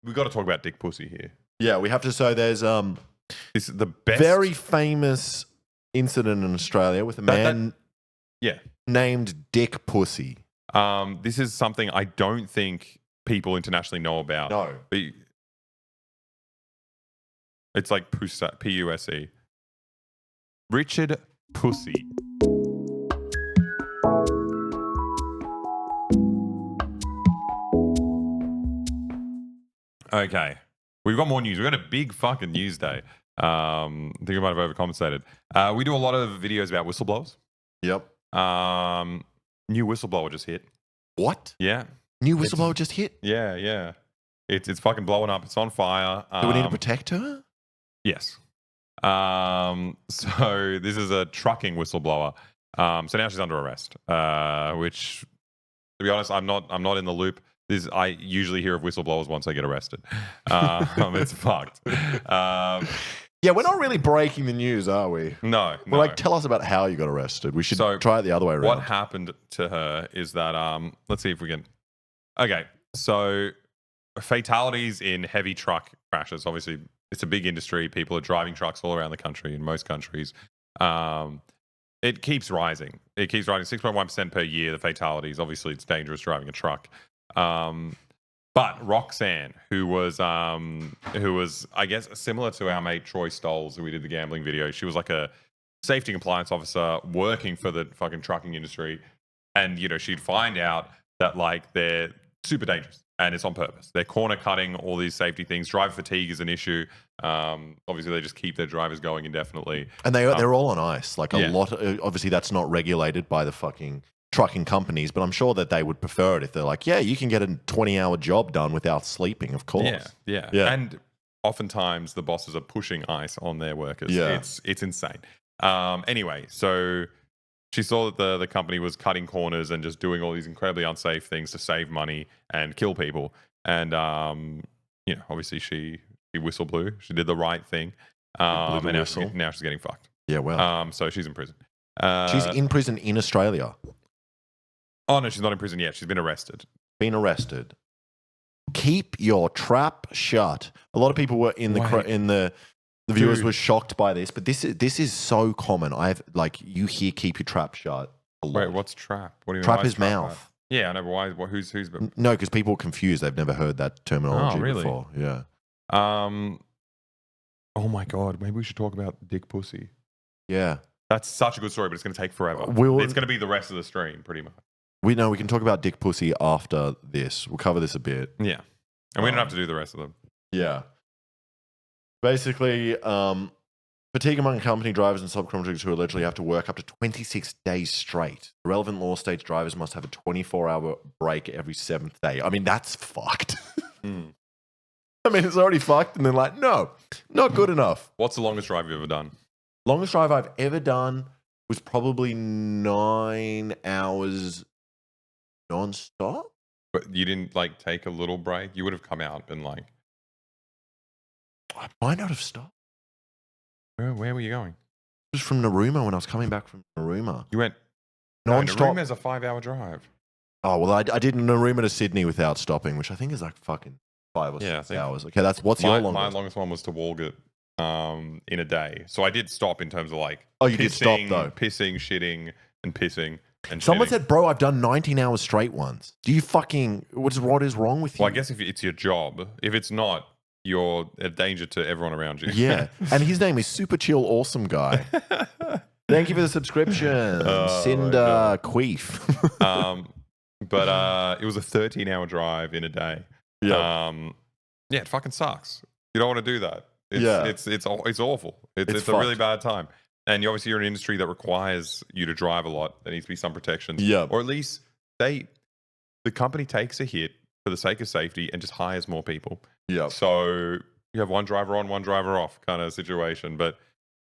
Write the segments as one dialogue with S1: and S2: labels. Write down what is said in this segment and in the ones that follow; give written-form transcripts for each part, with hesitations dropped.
S1: we got to talk about Dick Pusey here.
S2: Yeah, we have to. So there's
S1: This is the best,
S2: very famous incident in Australia with a man named Dick Pusey.
S1: This is something I don't think people internationally know about.
S2: No.
S1: It's like P-U-S-E. Richard Pusay. Okay. We've got more news. We've got a big fucking news day. I think I might have overcompensated. We do a lot of videos about whistleblowers.
S2: Yep.
S1: New whistleblower just hit.
S2: What?
S1: Yeah.
S2: New whistleblower just hit?
S1: Yeah. It's fucking blowing up. It's on fire.
S2: Do we need to protect her?
S1: Yes. So this is a trucking whistleblower. So now she's under arrest. Which, to be honest, I'm not in the loop. I usually hear of whistleblowers once they get arrested. It's fucked.
S2: Yeah, we're not really breaking the news, are we?
S1: No.
S2: We're like, tell us about how you got arrested. We should try it the other way around.
S1: What happened to her is that, let's see if we can. Okay, so fatalities in heavy truck crashes. Obviously, it's a big industry. People are driving trucks all around the country in most countries. It keeps rising. It keeps rising 6.1% per year, the fatalities. Obviously, it's dangerous driving a truck. But Roxanne, who was, I guess, similar to our mate Troy Stolz, who we did the gambling video, she was like a safety compliance officer working for the fucking trucking industry. And, she'd find out that, like, they're super dangerous and it's on purpose. They're corner cutting all these safety things. Driver fatigue is an issue. Obviously, they just keep their drivers going indefinitely.
S2: And they're all on ice. Like, a lot, obviously, that's not regulated by the fucking trucking companies, but I'm sure that they would prefer it if they're like, yeah, you can get a 20-hour job done without sleeping, of course.
S1: Yeah. And oftentimes the bosses are pushing ice on their workers.
S2: Yeah.
S1: It's insane. Anyway, so she saw that the company was cutting corners and just doing all these incredibly unsafe things to save money and kill people. And, obviously she whistle blew. She did the right thing. And now she's getting fucked.
S2: Yeah, well.
S1: So she's in prison.
S2: She's in prison in Australia.
S1: Oh, no, she's not in prison yet. She's been arrested.
S2: Keep your trap shut. A lot of people were the viewers were shocked by this, but this is so common. You hear "keep your trap shut" a lot.
S1: Wait, what's trap? What do you mean?
S2: Trap is mouth.
S1: Yeah, I know. But why? Who's?
S2: No, because people are confused. They've never heard that terminology before. Yeah.
S1: Oh my god. Maybe we should talk about Dick Pusey.
S2: Yeah.
S1: That's such a good story, but it's going to take forever. It's going to be the rest of the stream, pretty much.
S2: We can talk about Dick Pusey after this. We'll cover this a bit.
S1: Yeah. And we don't have to do the rest of them.
S2: Yeah. Basically, fatigue among company drivers and subcontractors who allegedly have to work up to 26 days straight. The relevant law states drivers must have a 24-hour break every 7th day. I mean, that's fucked. I mean, it's already fucked, and they're like, no, not good enough.
S1: What's the longest drive you've ever done?
S2: Longest drive I've ever done was probably 9 hours non-stop.
S1: But you didn't take a little break? You would have come out and
S2: I might not have stopped.
S1: Where were you going?
S2: It was from Narooma when I was coming back from Narooma.
S1: You went
S2: non-stop.
S1: Narooma's a 5-hour drive.
S2: Oh, well, I did Narooma to Sydney without stopping, which I think is fucking 5 or 6 hours. Okay, what's your longest?
S1: My longest one was to Walgett in a day. So I did stop in terms of
S2: you did stop though.
S1: Pissing, shitting, and pissing. And
S2: someone
S1: shitting.
S2: said, bro, I've done 19 hours straight once. Do you what is wrong with you?
S1: Well, I guess if it's your job. If it's not, you're a danger to everyone around you.
S2: Yeah. And his name is Super Chill Awesome Guy. Thank you for the subscription. Cinder Queef.
S1: But it was a 13-hour drive in a day.
S2: Yeah.
S1: It fucking sucks. You don't want to do that. It's awful. It's a really bad time. And you're in an industry that requires you to drive a lot. There needs to be some protections.
S2: Yeah.
S1: Or at least the company takes a hit for the sake of safety and just hires more people.
S2: Yeah.
S1: So you have one driver on, one driver off kind of situation. But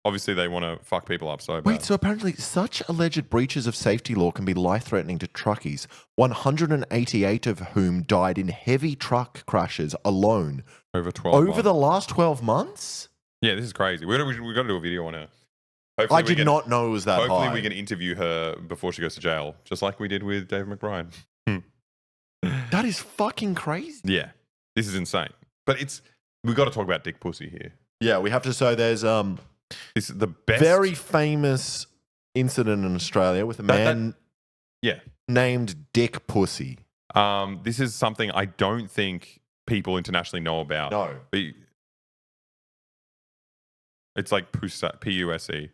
S1: obviously they want to fuck people up so bad.
S2: Wait, so apparently such alleged breaches of safety law can be life-threatening to truckies, 188 of whom died in heavy truck crashes alone.
S1: Over
S2: the last 12 months?
S1: Yeah, this is crazy. We've got to do a video on her.
S2: I did not know it was that high.
S1: Hopefully we can interview her before she goes to jail, just like we did with David McBride.
S2: That is fucking crazy.
S1: Yeah, this is insane. But we got to talk about Dick Pusey here.
S2: Yeah, we have to. So there's
S1: This is the best.
S2: very famous incident in Australia with a man named Dick Pusey.
S1: This is something I don't think people internationally know about.
S2: No.
S1: But it's like P-U-S-E.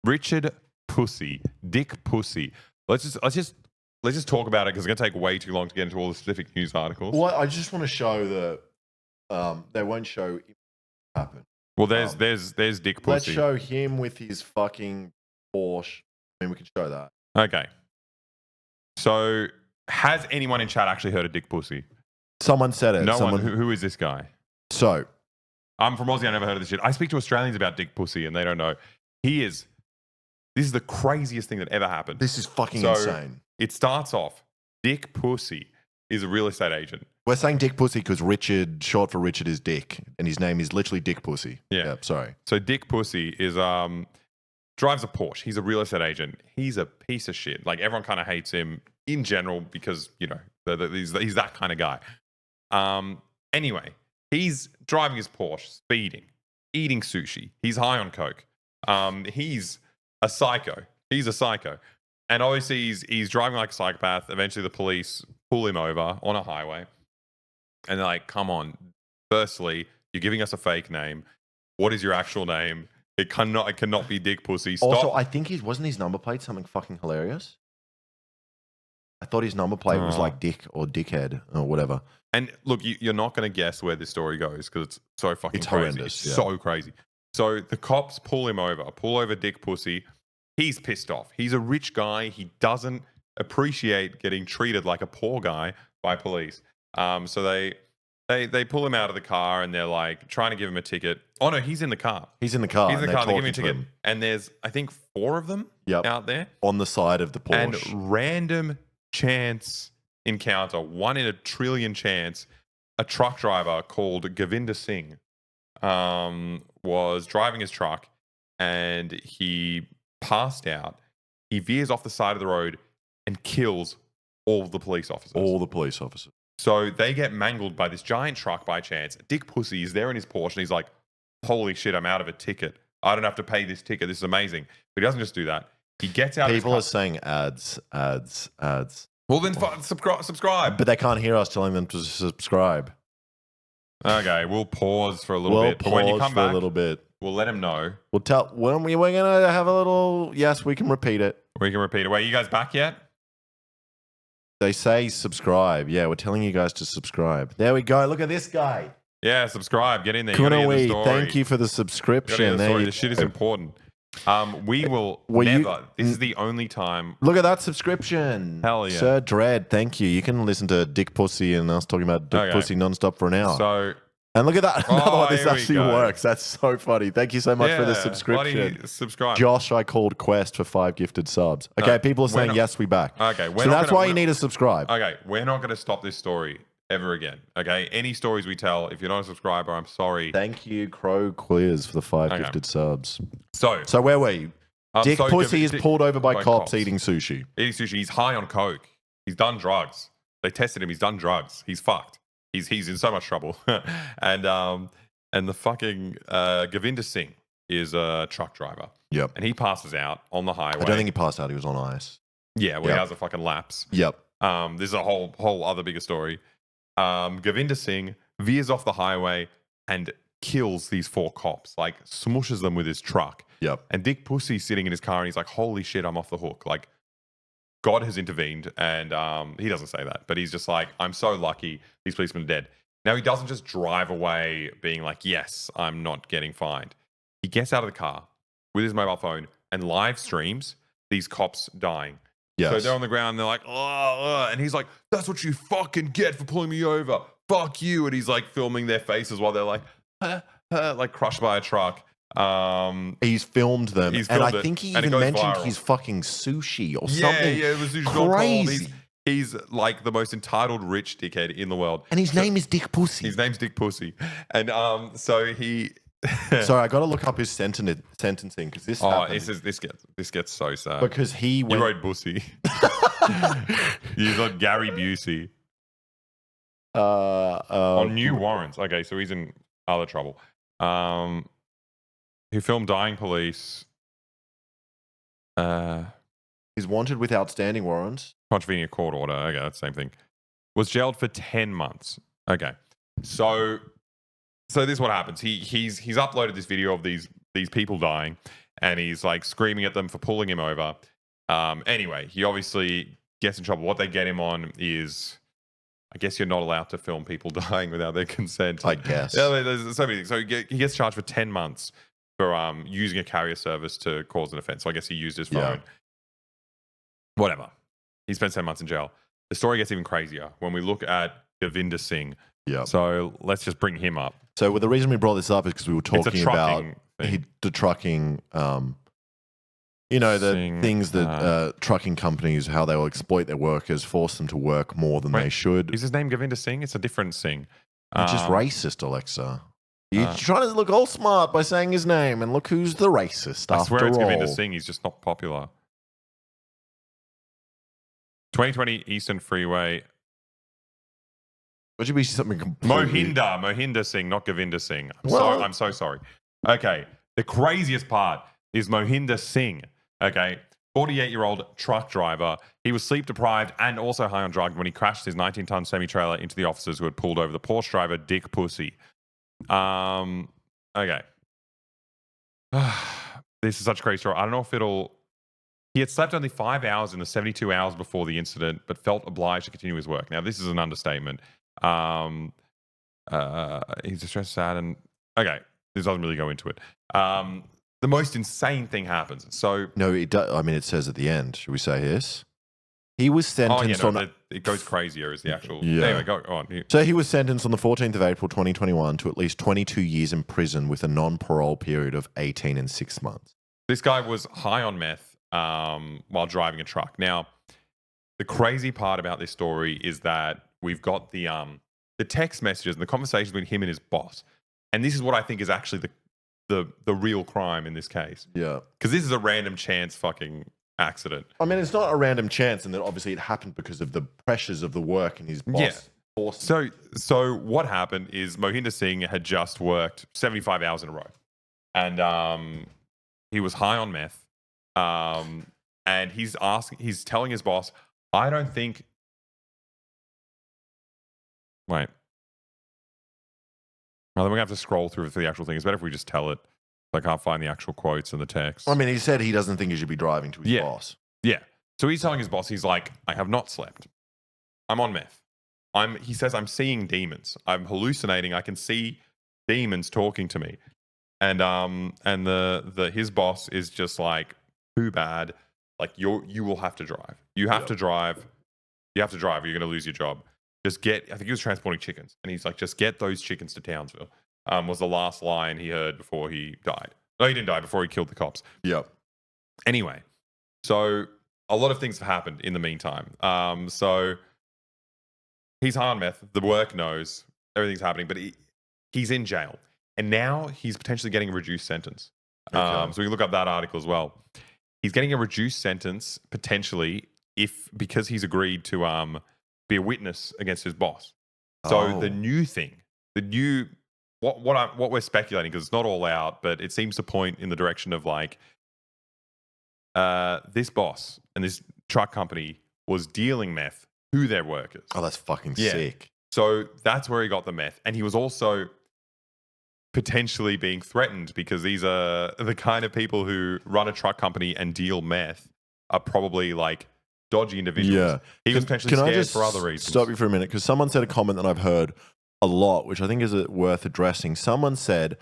S1: Richard Pusay, Dick Pusey. Let's just talk about it because it's going to take way too long to get into all the specific news articles.
S2: Well, I just want to show that they won't show it happen.
S1: Well, there's Dick Pusey.
S2: Let's show him with his fucking Porsche. I mean, we can show that.
S1: Okay. So, has anyone in chat actually heard of Dick Pusey?
S2: Someone said it.
S1: No one. Who is this guy?
S2: So,
S1: I'm from Aussie. I never heard of this shit. I speak to Australians about Dick Pusey, and they don't know. This is the craziest thing that ever happened.
S2: this is fucking insane.
S1: It starts off. Dick Pusey is a real estate agent.
S2: We're saying Dick Pusey because Richard, short for Richard, is Dick, and his name is literally Dick Pusey.
S1: Yeah.
S2: Sorry.
S1: So Dick Pusey is drives a Porsche. He's a real estate agent. He's a piece of shit. Like everyone kind of hates him in general because he's that kind of guy. Anyway, he's driving his Porsche, speeding, eating sushi. He's high on coke. He's a psycho. He's a psycho. And obviously he's driving like a psychopath. Eventually the police pull him over on a highway. And they're like, come on. Firstly, you're giving us a fake name. What is your actual name? It cannot be Dick Pusey. Stop.
S2: Also, I think wasn't his number plate something fucking hilarious? I thought his number plate was like Dick or Dickhead or whatever.
S1: And look, you're not going to guess where this story goes because it's so fucking crazy.
S2: Horrendous.
S1: It's so crazy. So the cops pull over Dick Pusey. He's pissed off. He's a rich guy. He doesn't appreciate getting treated like a poor guy by police. So they pull him out of the car and they're like trying to give him a ticket. Oh no, he's in the car.
S2: He's in the car.
S1: He's in the car. They give him a ticket. And there's, I think, 4 of them out there.
S2: On the side of the Porsche.
S1: And random chance encounter, 1 in a trillion chance, a truck driver called Govinda Singh was driving his truck and he passed out. He veers off the side of the road and kills all the police officers.
S2: All the police officers.
S1: So they get mangled by this giant truck by chance. Dick Pusey is there in his Porsche and he's like, holy shit, I'm out of a ticket. I don't have to pay this ticket. This is amazing. But he doesn't just do that. He gets out
S2: People
S1: of
S2: are saying ads.
S1: Well, then subscribe.
S2: But they can't hear us telling them to subscribe.
S1: Okay, we'll pause for a little bit. But when you come back,
S2: a little bit.
S1: We'll let him know.
S2: We'll tell when we're going to have a little. Yes, we can repeat it.
S1: We can repeat it. Wait, you guys back yet?
S2: They say subscribe. Yeah, we're telling you guys to subscribe. There we go. Look at this guy.
S1: Yeah, subscribe. Get in there.
S2: Thank you for the subscription.
S1: This shit is important. We will never. This is the only time.
S2: Look at that subscription.
S1: Hell yeah.
S2: Sir Dread, thank you. You can listen to Dick Pusey and us talking about Dick Pusey nonstop for an hour. And look at that. Another one. This actually works. That's so funny. Thank you so much for the subscription.
S1: Subscribe.
S2: Josh, I called Quest for 5 gifted subs. Okay, people are saying yes, we back.
S1: Okay,
S2: so that's why you need to subscribe.
S1: Okay, we're not going to stop this story ever again. Okay, any stories we tell, if you're not a subscriber, I'm sorry.
S2: Thank you, Crow Clears, for the 5 gifted subs. So where were you? Dick Pusey is pulled over by cops eating sushi.
S1: Eating sushi. He's high on coke. He's done drugs. They tested him. He's done drugs. He's fucked. He's in so much trouble. and the fucking Govinda Singh is a truck driver.
S2: Yep.
S1: And he passes out on the highway.
S2: I don't think he passed out. He was on ice.
S1: Yeah, well, he has a fucking lapse.
S2: Yep.
S1: This is a whole other bigger story. Govinda Singh veers off the highway and kills these 4 cops, like smushes them with his truck.
S2: Yep.
S1: And Dick Pusey's sitting in his car and he's like, holy shit, I'm off the hook. Like, God has intervened. And he doesn't say that, but he's just like, I'm so lucky these policemen are dead. Now, he doesn't just drive away being like, yes, I'm not getting fined. He gets out of the car with his mobile phone and live streams these cops dying.
S2: Yes.
S1: So they're on the ground and they're like, oh, and he's like, that's what you fucking get for pulling me over. Fuck you. And he's like filming their faces while they're like, like crushed by a truck.
S2: He's filmed them. I think he even mentioned
S1: viral.
S2: He's fucking sushi or something.
S1: Yeah, it was
S2: crazy.
S1: He's like the most entitled rich dickhead in the world.
S2: And his name is Dick Pusey.
S1: His name's Dick Pusey. And so he...
S2: Sorry, I got to look up his sentencing because this happened.
S1: This gets so sad.
S2: Because
S1: you wrote Bussy. You got Gary Busey. On new warrants. Okay, so he's in other trouble. Who filmed dying police.
S2: He's wanted with outstanding warrants.
S1: Contravening a court order. Okay, that's the same thing. Was jailed for 10 months. Okay. So this is what happens. He's uploaded this video of these people dying, and he's like screaming at them for pulling him over. Anyway, he obviously gets in trouble. What they get him on is, I guess you're not allowed to film people dying without their consent.
S2: I guess.
S1: Yeah, there's so many things. So he gets charged for 10 months for using a carrier service to cause an offense. So I guess he used his phone.
S2: Yeah.
S1: Whatever. He spent 10 months in jail. The story gets even crazier when we look at Govinda Singh.
S2: Yeah.
S1: So let's just bring him up.
S2: So the reason we brought this up is because we were talking about the trucking, things that trucking companies, how they will exploit their workers, force them to work more than they should.
S1: Is his name Govinda Singh? It's a different Singh.
S2: It's just racist, Aleksa. You're trying to look all smart by saying his name, and look who's the racist.
S1: I swear it's
S2: all.
S1: Govinda Singh. He's just not popular. 2020 Eastern Freeway.
S2: Would you be something completely...
S1: Mohinda Singh, not Govinda Singh. I'm so sorry. Okay, the craziest part is Mohinda Singh. Okay, 48-year-old truck driver. He was sleep deprived and also high on drugs when he crashed his 19-ton semi-trailer into the officers who had pulled over the Porsche driver, Dick Pusey. Okay. This is such a crazy story. I don't know if it'll... He had slept only 5 hours in the 72 hours before the incident, but felt obliged to continue his work. Now, this is an understatement. He's distressed, sad, and... Okay, this doesn't really go into it. The most insane thing happens. So...
S2: No, it does. I mean, it says at the end. Should we say this? He was sentenced
S1: it goes crazier is the actual...
S2: Yeah.
S1: Anyway, go on.
S2: So he was sentenced on the 14th of April, 2021 to at least 22 years in prison with a non-parole period of 18 and 6 months.
S1: This guy was high on meth while driving a truck. Now, the crazy part about this story is that we've got the text messages and the conversations between him and his boss. And this is what I think is actually the real crime in this case.
S2: Yeah.
S1: Because this is a random chance fucking accident.
S2: I mean, it's not a random chance, and that obviously it happened because of the pressures of the work and his boss.
S1: Yeah. So what happened is Mohinda Singh had just worked 75 hours in a row. And he was high on meth. And he's telling his boss, I don't think... Wait. Well, then we're going to have to scroll through for the actual thing. It's better if we just tell it. I can't find the actual quotes and the text.
S2: I mean, he said he doesn't think he should be driving to his boss.
S1: Yeah. So he's telling his boss, he's like, I have not slept. I'm on meth. He says, I'm seeing demons. I'm hallucinating. I can see demons talking to me. And his boss is just like, too bad. Like, you will have to drive. You have to drive. You have to drive or you're going to lose your job. I think he was transporting chickens. And he's like, just get those chickens to Townsville. Was the last line he heard before he died. No, he didn't die, before he killed the cops.
S2: Yep.
S1: Anyway, so a lot of things have happened in the meantime. So he's high on meth. The work knows everything's happening, but he's in jail. And now he's potentially getting a reduced sentence.
S2: Okay.
S1: So we can look up that article as well. He's getting a reduced sentence, potentially, because he's agreed to be a witness against his boss. So the new thing, what we're speculating, because it's not all out, but it seems to point in the direction of like this boss and this truck company was dealing meth to their workers.
S2: Oh, that's fucking sick.
S1: So that's where he got the meth. And he was also potentially being threatened because these are the kind of people who run a truck company and deal meth are probably like dodgy individuals.
S2: Yeah.
S1: He was potentially scared for other reasons.
S2: Stop you for a minute, because someone said a comment that I've heard a lot, which I think is worth addressing. Someone said,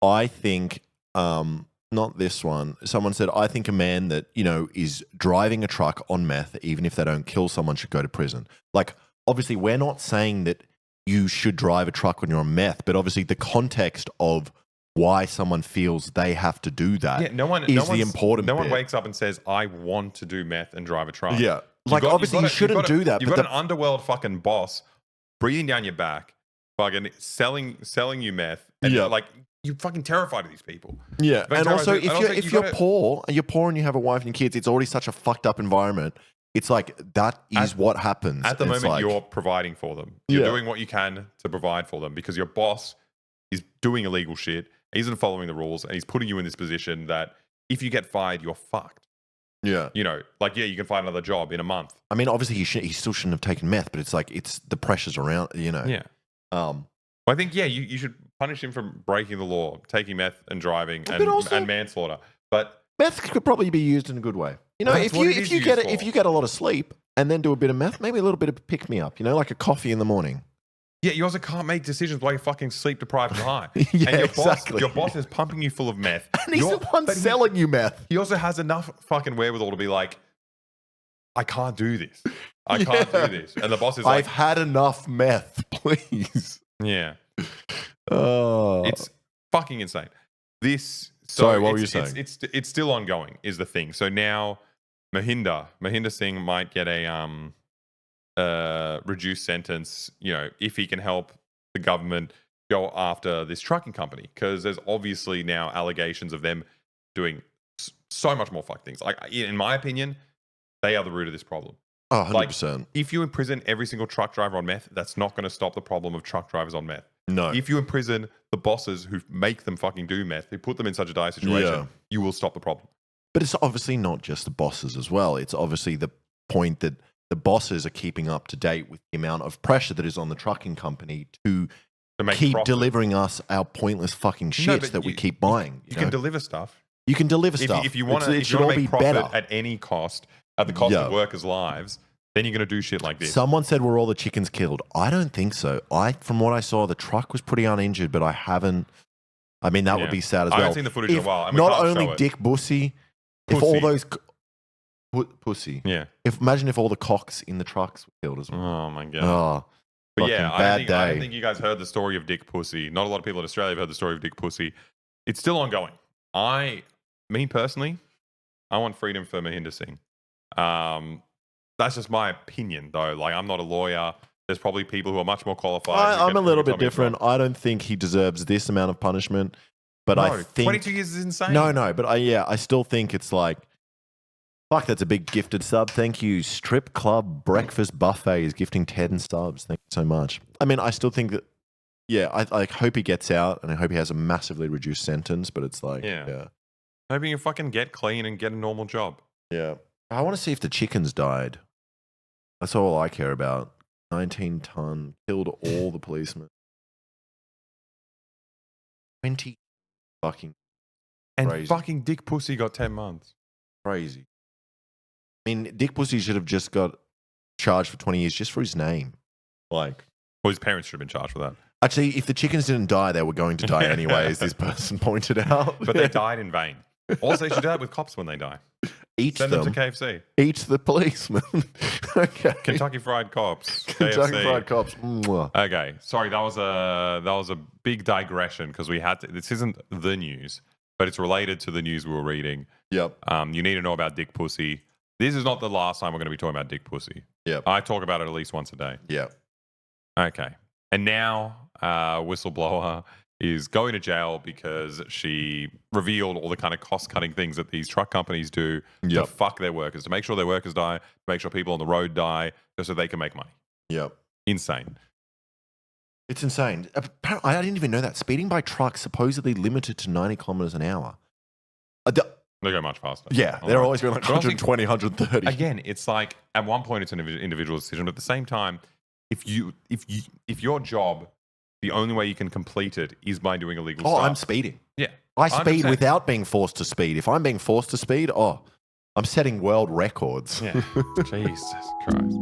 S2: I think, not this one. Someone said, I think a man that, is driving a truck on meth, even if they don't kill someone, should go to prison. Like, obviously, we're not saying that you should drive a truck when you're on meth, but obviously the context of why someone feels they have to do that is the important bit.
S1: No one wakes up and says, I want to do meth and drive a truck.
S2: Yeah. Like, obviously, you shouldn't do that.
S1: You've got an underworld fucking boss breathing down your back, fucking selling you meth. And like, you're fucking terrified of these people. Yeah.
S2: And also, if you're poor and you have a wife and kids, it's already such a fucked up environment. It's like that is what happens.
S1: At the
S2: It's
S1: moment,
S2: like,
S1: you're providing for them. You're doing what you can to provide for them because your boss is doing illegal shit. He isn't following the rules, and he's putting you in this position that if you get fired, you're fucked.
S2: yeah.
S1: You know, like, yeah, you can find another job in a month.
S2: I mean, obviously he still shouldn't have taken meth, but it's like it's the pressures around, you know.
S1: Yeah. I think, yeah, you should punish him for breaking the law, taking meth and driving and manslaughter. But
S2: meth could probably be used in a good way. You know, if you get a lot of sleep and then do a bit of meth, maybe a little bit of pick me up. You know, like a coffee in the morning.
S1: yeah, you also can't make decisions while you're fucking sleep deprived and high.
S2: Yeah,
S1: and
S2: exactly.
S1: Your boss is pumping you full of meth.
S2: And he's the one selling you meth.
S1: He also has enough fucking wherewithal to be like, I can't do this. I can't do this. And the boss is like,
S2: I've had enough meth, please.
S1: yeah.
S2: Oh,
S1: It's fucking insane.
S2: Sorry, what were you saying?
S1: It's still ongoing, is the thing. So now Mohinda Singh might get a reduced sentence, you know, if he can help the government go after this trucking company, because there's obviously now allegations of them doing so much more fuck things. Like, in my opinion, they are the root of this problem.
S2: Oh, 100%.
S1: Like, if you imprison every single truck driver on meth, that's not going to stop the problem of truck drivers on meth.
S2: No.
S1: If you imprison the bosses who make them fucking do meth, who put them in such a dire situation, you will stop the problem.
S2: But it's obviously not just the bosses as well. It's obviously the point that the bosses are keeping up to date with the amount of pressure that is on the trucking company to keep delivering us our pointless fucking shits that we keep buying.
S1: You can deliver stuff.
S2: You can deliver stuff.
S1: If you want to make profit at any cost, at the cost of workers' lives, then you're going to do shit like this.
S2: Someone said, were all the chickens killed? I don't think so. From what I saw, the truck was pretty uninjured, but I haven't. I mean, that would be sad as well.
S1: I haven't seen the footage in a while.
S2: Not only Dick Pusey, if all those... Pussy.
S1: Yeah.
S2: Imagine if all the cocks in the trucks were killed as well.
S1: Oh, my God.
S2: Oh,
S1: but yeah, I don't think you guys heard the story of Dick Pusey. Not a lot of people in Australia have heard the story of Dick Pusey. It's still ongoing. Me personally, I want freedom for Mohinda Singh. That's just my opinion, though. Like, I'm not a lawyer. There's probably people who are much more qualified.
S2: I'm a little bit different. I don't think he deserves this amount of punishment. But I think
S1: 22 years is insane.
S2: No, but I still think it's like, fuck, that's a big gifted sub. Thank you. Strip Club Breakfast Buffet is gifting 10 subs. Thank you so much. I mean, I still think that, I hope he gets out and I hope he has a massively reduced sentence, but it's like,
S1: Hoping you fucking get clean and get a normal job.
S2: Yeah. I want to see if the chickens died. That's all I care about. 19-ton, killed all the policemen. 20 fucking
S1: And
S2: crazy.
S1: fucking Dick Pusey got 10 months.
S2: Crazy. I mean, Dick Pusey should have just got charged for 20 years just for his name. Like,
S1: well, his parents should have been charged for that.
S2: Actually, if the chickens didn't die, they were going to die anyway, as this person pointed out.
S1: But they died in vain. Also, they should do that with cops when they die.
S2: Send them
S1: to KFC.
S2: Eat the policeman. Okay.
S1: Kentucky Fried Cops.
S2: Kentucky
S1: KFC.
S2: Fried Cops. Mwah.
S1: Okay, sorry, that was a big digression because we had to. This isn't the news, but it's related to the news we were reading.
S2: Yep.
S1: You need to know about Dick Pusey. This is not the last time we're going to be talking about Dick Pusey.
S2: Yep.
S1: I talk about it at least once a day.
S2: Yep.
S1: Okay. And now, whistleblower is going to jail because she revealed all the kind of cost-cutting things that these truck companies do to fuck their workers, to make sure their workers die, to make sure people on the road die, just so they can make money.
S2: Yep.
S1: Insane.
S2: It's insane. Apparently, I didn't even know that. Speeding by truck supposedly limited to 90 kilometers an hour.
S1: They go much faster.
S2: Yeah, they're always going like 120, 130.
S1: Again, it's like at one point it's an individual decision, but at the same time, if your job, the only way you can complete it is by doing illegal stuff.
S2: I'm speeding.
S1: Yeah.
S2: I speed 100%. Without being forced to speed. If I'm being forced to speed, I'm setting world records.
S1: Yeah. Jesus Christ.